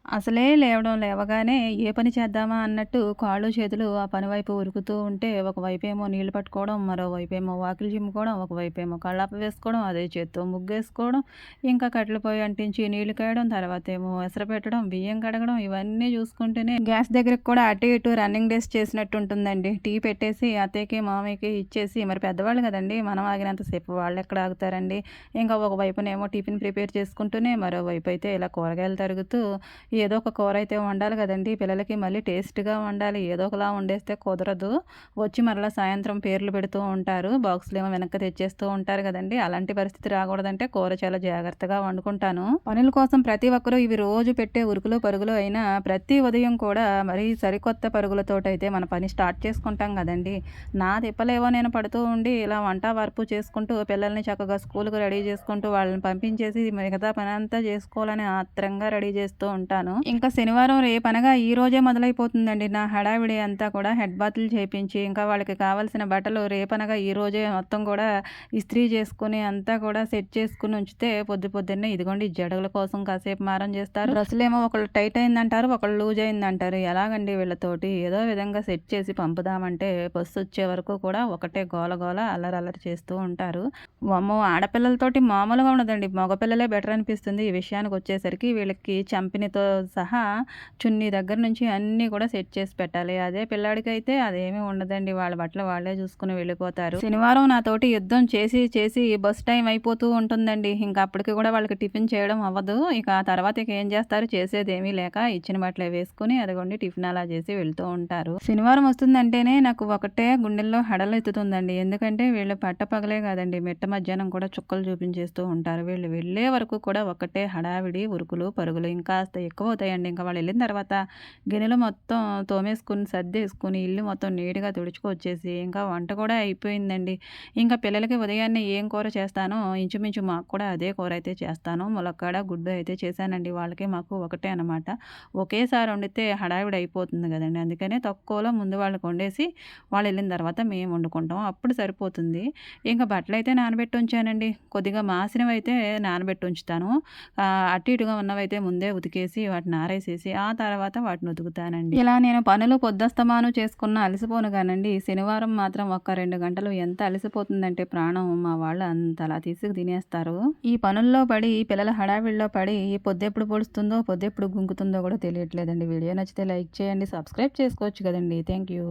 అసలే లేవగానే ఏ పని చేద్దామా అన్నట్టు కాళ్ళు, చేతులు ఆ పని వైపు ఉరుకుతూ ఉంటే, ఒకవైపేమో నీళ్లు పట్టుకోవడం, మరోవైపేమో వాకిలి చిమ్ముకోవడం, ఒకవైపేమో కళ్ళాపి వేసుకోవడం, అదే చేత్తో ముగ్గేసుకోవడం, ఇంకా కట్టెల పొయ్యి అంటించి నీళ్లు కాయడం, తర్వాతేమో ఎసరు పెట్టడం, బియ్యం కడగడం, ఇవన్నీ చూసుకుంటూనే గ్యాస్ దగ్గరికి కూడా అటు ఇటు రన్నింగ్ డేస్ చేసినట్టు ఉంటుందండి. టీ పెట్టేసి అత్తయ్యకి, మామయ్యకి ఇచ్చేసి, మరి పెద్దవాళ్ళు కదండీ! మనం ఆగినంత సేపు వాళ్ళెక్కడ ఆగుతారండి. ఇంకా ఒకవైపునేమో టిఫిన్ ప్రిపేర్ చేసుకుంటూనే, మరోవైపు అయితే ఇలా కూరగాయలు తరుగుతూ ఏదో ఒక కూర అయితే వండాలి కదండీ! పిల్లలకి మళ్ళీ టేస్ట్‌గా వండాలి. ఏదో ఒకలా వండేస్తే కుదరదు. వచ్చి మరలా సాయంత్రం పేర్లు పెడుతూ ఉంటారు. బాక్సులేమో వెనక్కి తెచ్చేస్తూ ఉంటారు కదండీ! అలాంటి పరిస్థితి రాకూడదంటే కూర చాలా జాగ్రత్తగా వండుకుంటాను. పనుల కోసం ప్రతి ఒక్కరు ఇవి రోజు పెట్టే ఉరుకులు, పరుగులు అయినా ప్రతి ఉదయం కూడా మరి సరికొత్త పరుగులతోటైతే మన పని స్టార్ట్ చేసుకుంటాం కదండీ! నా తిప్పలేవో నేను పడుతూ ఉండి ఇలా వంట, వార్పు చేసుకుంటూ పిల్లల్ని చక్కగా స్కూలుకి రెడీ చేసుకుంటూ వాళ్ళని పంపించేసి మిగతా పనంతా చేసుకోవాలని ఆత్రంగా రెడీ చేస్తూ ఉంటాను. ఇంకా శనివారం రేపనగా ఈ రోజే మొదలైపోతుందండి నా హడావిడి అంతా కూడా. హెడ్ బాతులు చేపించి, ఇంకా వాళ్ళకి కావాల్సిన బట్టలు రేపనగా ఈ రోజే మొత్తం కూడా ఇస్త్రీ చేసుకొని అంతా కూడా సెట్ చేసుకొని ఉంచితే పొద్దున్నే ఇదిగోండి జడల కోసం కాసేపు మారం చేస్తారు. డ్రెస్సులేమో ఒకళ్ళు టైట్ అయిందంటారు, ఒకళ్ళు లూజ్ అయిందంటారు. ఎలాగండి వీళ్ళతోటి? ఏదో విధంగా సెట్ చేసి పంపుదామంటే బస్సు వచ్చే వరకు కూడా ఒకటే గోల గోల అల్లరి చేస్తూ ఉంటారు. వామ్మో! ఆడపిల్లలతోటి మామూలుగా ఉండదండి. మగపిల్లలే బెటర్ అనిపిస్తుంది ఈ విషయానికొచ్చేసరికి. వీళ్ళకి చంపినతో సహా చున్నీ దగ్గర నుంచి అన్నీ కూడా సెట్ చేసి పెట్టాలి. అదే పిల్లాడికైతే అదేమీ ఉండదండి. వాళ్ళ బట్టలు వాళ్ళే చూసుకొని వెళ్ళిపోతారు. శనివారం నాతోటి యుద్ధం చేసి బస్ టైం అయిపోతూ ఉంటుందండి. ఇంకా అప్పటికి కూడా వాళ్ళకి టిఫిన్ చేయడం అవ్వదు. ఇక ఆ తర్వాత ఇక ఏం చేస్తారు? చేసేదేమీ లేక ఇచ్చిన బట్టలే వేసుకొని అదిగోండి టిఫిన్ అలా చేసి వెళ్తూ ఉంటారు. శనివారం వస్తుందంటేనే నాకు ఒకటే గుండెల్లో హడలెత్తుతుందండి. ఎందుకంటే వీళ్ళు పట్టపగలే కాదండి, మిట్ట మధ్యాహ్నం కూడా చుక్కలు చూపించేస్తూ ఉంటారు. వీళ్ళు వెళ్ళే వరకు కూడా ఒకటే హడావిడి, ఉరుకులు, పరుగులు ఇంకాస్త ఎక్కువవుతాయండి. ఇంకా వాళ్ళెళ్ళిన తర్వాత గిన్నెలు మొత్తం తోమేసుకొని, సర్దేసుకొని, ఇల్లు మొత్తం నీట్‌గా తుడుచుకొచ్చేసి, ఇంకా వంట కూడా అయిపోయిందండి. ఇంకా పిల్లలకి ఉదయాన్నే ఏం కూర చేస్తానో ఇంచుమించు మాకు కూడా అదే కూరైతే చేస్తాను. ములక్కాడ, గుడ్డు అయితే చేశానండి. వాళ్ళకి, మాకు ఒకటే అనమాట. ఒకేసారి వండితే హడావిడి అయిపోతుంది గదండీ! అందుకనే తక్కువలో ముందు వాళ్ళకి వండేసి, వాళ్ళెళ్ళిన తర్వాత మేము వండుకుంటాం. అప్పుడు సరిపోతుంది. ఇంక బట్టలైతే నానబెట్టి ఉంచానండి. కొద్దిగా మాసినవైతే నానబెట్టి ఉంచుతాను. అటు ఇటుగా ఉన్నవైతే ముందే ఉతికేసి వాటిని ఆరేసేసి ఆ తర్వాత వాటిని ఉతుకుతానండి. ఇలా నేను పనులు పొద్దస్తమాను చేసుకున్నా అలసిపోను గానండి. శనివారం మాత్రం ఒక్క 2 గంటలు ఎంత అలసిపోతుందంటే ప్రాణం, మా వాళ్ళు అంతలా తీసుకు తినేస్తారు. ఈ పనుల్లో పడి, పిల్లల హడావిడిలో పడి పొద్దెప్పుడు పొడుస్తుందో, పొద్దెప్పుడు గుంకుతుందో కూడా తెలియట్లేదండి. వీడియో నచ్చితే లైక్ చేయండి. సబ్స్క్రైబ్ చేసుకోవచ్చు కదండీ. Thank you.